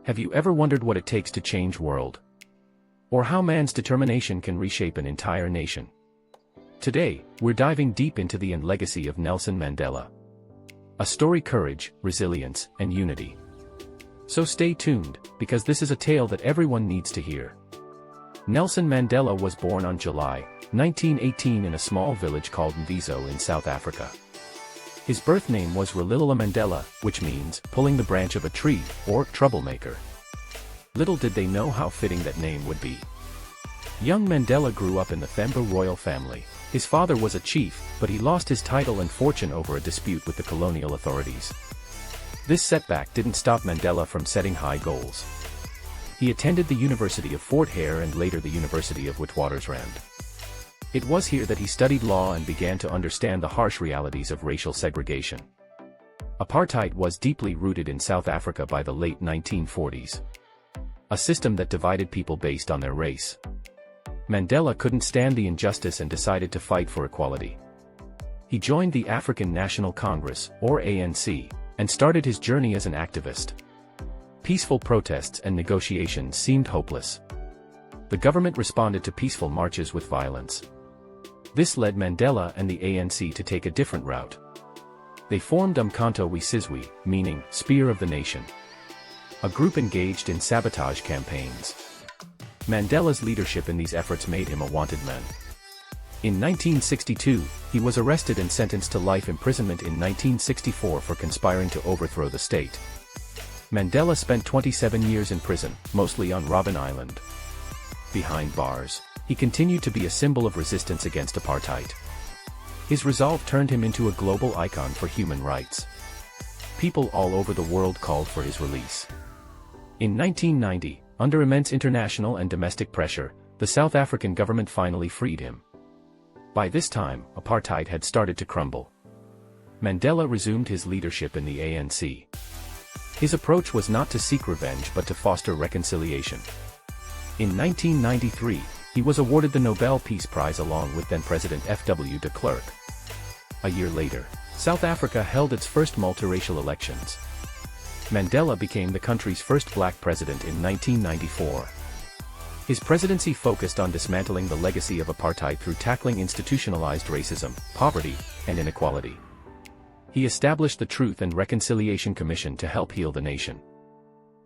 Have you ever wondered what it takes to change world? Or how man's determination can reshape an entire nation? Today, we're diving deep into the legacy of Nelson Mandela. A story of courage, resilience, and unity. So stay tuned, because this is a tale that everyone needs to hear. Nelson Mandela was born on July 1918 in a small village called Mvezo in South Africa. His birth name was Relila Mandela, which means pulling the branch of a tree, or troublemaker. Little did they know how fitting that name would be. Young Mandela grew up in the Mvezo royal family. His father was a chief, but he lost his title and fortune over a dispute with the colonial authorities. This setback didn't stop Mandela from setting high goals. He attended the University of Fort Hare and later the University of Witwatersrand. It was here that he studied law and began to understand the harsh realities of racial segregation. Apartheid was deeply rooted in South Africa by the late 1940s. A system that divided people based on their race. Mandela couldn't stand the injustice and decided to fight for equality. He joined the African National Congress, or ANC, and started his journey as an activist. Peaceful protests and negotiations seemed hopeless. The government responded to peaceful marches with violence. This led Mandela and the ANC to take a different route. They formed Umkhonto we Sizwe, meaning Spear of the Nation. A group engaged in sabotage campaigns. Mandela's leadership in these efforts made him a wanted man. In 1962, he was arrested and sentenced to life imprisonment in 1964 for conspiring to overthrow the state. Mandela spent 27 years in prison, mostly on Robben Island. Behind bars, he continued to be a symbol of resistance against apartheid. His resolve turned him into a global icon for human rights. People all over the world called for his release. In 1990, under immense international and domestic pressure, the South African government finally freed him. By this time, apartheid had started to crumble. Mandela resumed his leadership in the ANC. His approach was not to seek revenge but to foster reconciliation. In 1993, he was awarded the Nobel Peace Prize along with then-President F.W. de Klerk. A year later, South Africa held its first multiracial elections. Mandela became the country's first black president in 1994. His presidency focused on dismantling the legacy of apartheid through tackling institutionalized racism, poverty, and inequality. He established the Truth and Reconciliation Commission to help heal the nation.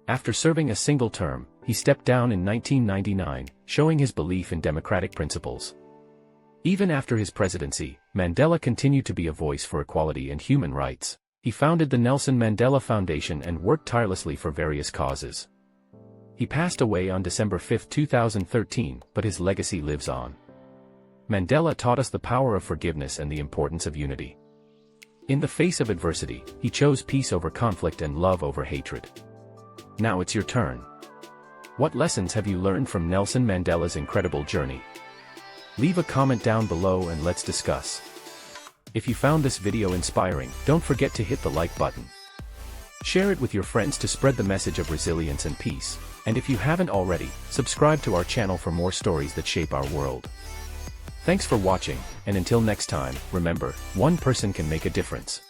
After serving a single term, he stepped down in 1999, showing his belief in democratic principles. Even after his presidency, Mandela continued to be a voice for equality and human rights. He founded the Nelson Mandela Foundation and worked tirelessly for various causes. He passed away on December 5, 2013, but his legacy lives on. Mandela taught us the power of forgiveness and the importance of unity. In the face of adversity, he chose peace over conflict and love over hatred. Now it's your turn. What lessons have you learned from Nelson Mandela's incredible journey? Leave a comment down below and let's discuss. If you found this video inspiring, don't forget to hit the like button. Share it with your friends to spread the message of resilience and peace. And if you haven't already, subscribe to our channel for more stories that shape our world. Thanks for watching, and until next time, remember, one person can make a difference.